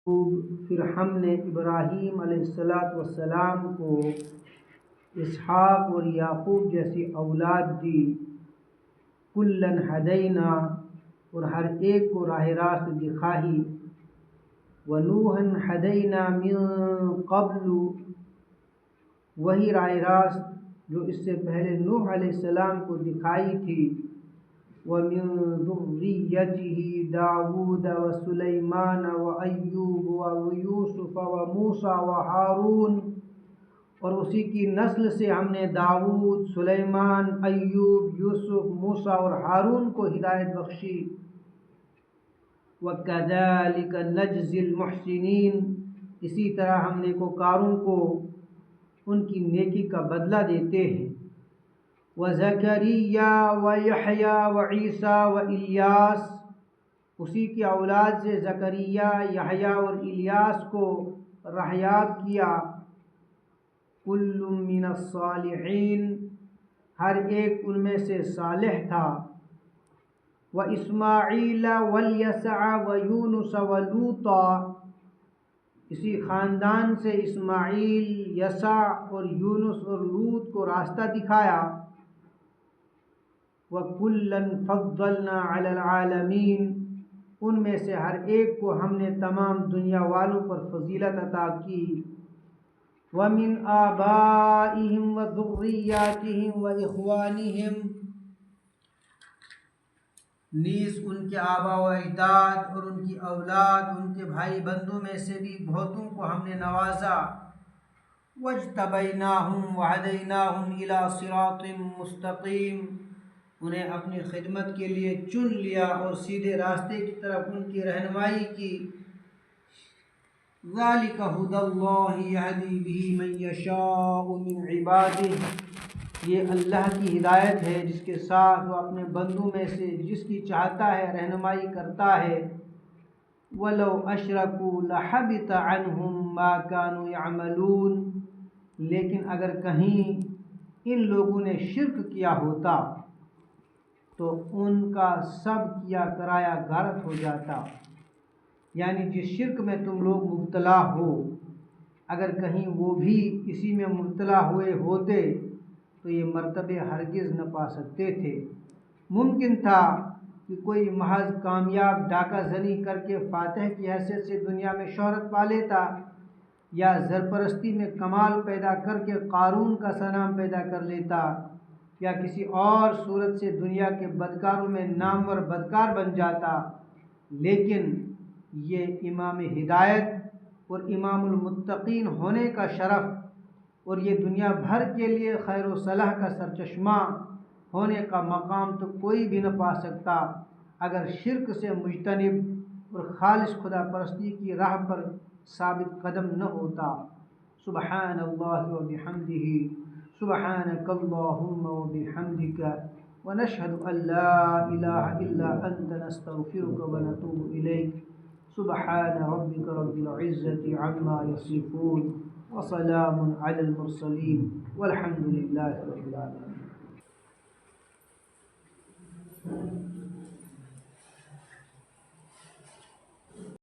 پھر ہم نے ابراہیم علیہ السلام کو اسحاق اور یعقوب جیسی اولاد دی، کلن ہدینا، اور ہر ایک کو راہ راست دکھائی، ونوحا ہدینا من قبل، وہی راہ راست جو اس سے پہلے نوح علیہ السلام کو دکھائی تھی، ومن ذریته داود وسلیمان وایوب ویوسف وموسیٰ وہارون، اور اسی کی نسل سے ہم نے داود، سلیمان، ایوب، یوسف، موسیٰ اور ہارون کو ہدایت بخشی۔ وَكَذَلِكَ نَجْزِي الْمُحْسِنِينَ، اسی طرح ہم نیکوکاروں کو ان کی نیکی کا بدلہ دیتے ہیں۔ وَزَكَرِيَّا وَيَحْيَا وَعِيسَىٰ وَإِلْيَاسَ، اسی کی اولاد سے زکریا، یحییٰ اور الیاس کو رحیات کیا۔ کل من الصالحین، ہر ایک ان میں سے صالح تھا۔ وَإِسْمَاعِيلَ وَالْيَسَعَ وَيُونُسَ وَلُوطًا، اسی خاندان سے اسماعیل، یسع اور یونس اور لوط کو راستہ دکھایا۔ وَكُلًّا فَضَّلْنَا عَلَى الْعَالَمِينَ، ان میں سے ہر ایک کو ہم نے تمام دنیا والوں پر فضیلت عطا کی۔ وَمِنْ آبَائِهِمْ وَذُرِّيَّاتِهِمْ وَإِخْوَانِهِمْ، نیز ان کے آبا و اجداد اور ان کی اولاد، ان کے بھائی بندوں میں سے بھی بہتوں کو ہم نے نوازا۔ وَاجْتَبَيْنَاهُمْ وَهَدَيْنَاهُمْ إِلَىٰ صِرَاطٍ مُّسْتَقِيمٍ، انہیں اپنی خدمت کے لیے چن لیا اور سیدھے راستے کی طرف ان کی رہنمائی کی۔ ذَلِكَ هُدَى اللَّهِ يَهْدِي بِهِ مَن يَشَاءُ مِنْ عِبَادِهِ، یہ اللہ کی ہدایت ہے جس کے ساتھ وہ اپنے بندوں میں سے جس کی چاہتا ہے رہنمائی کرتا ہے۔ وَلَوْ أَشْرَكُوا لَحَبِطَ عَنْهُمْ مَا كَانُوا يَعْمَلُونَ، لیکن اگر کہیں ان لوگوں نے شرک کیا ہوتا تو ان کا سب کیا کرایا غارت ہو جاتا، یعنی جس شرک میں تم لوگ مبتلا ہو، اگر کہیں وہ بھی اسی میں مبتلا ہوئے ہوتے تو یہ مرتبے ہرگز نہ پا سکتے تھے۔ ممکن تھا کہ کوئی محض کامیاب ڈاکہ زنی کر کے فاتح کی حیثیت سے دنیا میں شہرت پا لیتا، یا زرپرستی میں کمال پیدا کر کے قارون کا سا نام پیدا کر لیتا، یا کسی اور صورت سے دنیا کے بدکاروں میں نامور بدکار بن جاتا، لیکن یہ امام ہدایت اور امام المتقین ہونے کا شرف اور یہ دنیا بھر کے لیے خیر و صلاح کا سرچشمہ ہونے کا مقام تو کوئی بھی نہ پا سکتا اگر شرک سے مجتنب اور خالص خدا پرستی کی راہ پر ثابت قدم نہ ہوتا۔ سبحان اللہ و بحمدہ، سبحانک اللہم و بحمدک، ونشہد ان لا الہ الا انت نستغفرک و نتوب الیک۔ سبحان ربک رب العزة عما یصفون، وسلام علی المرسلین، والحمد للہ رب العالمین۔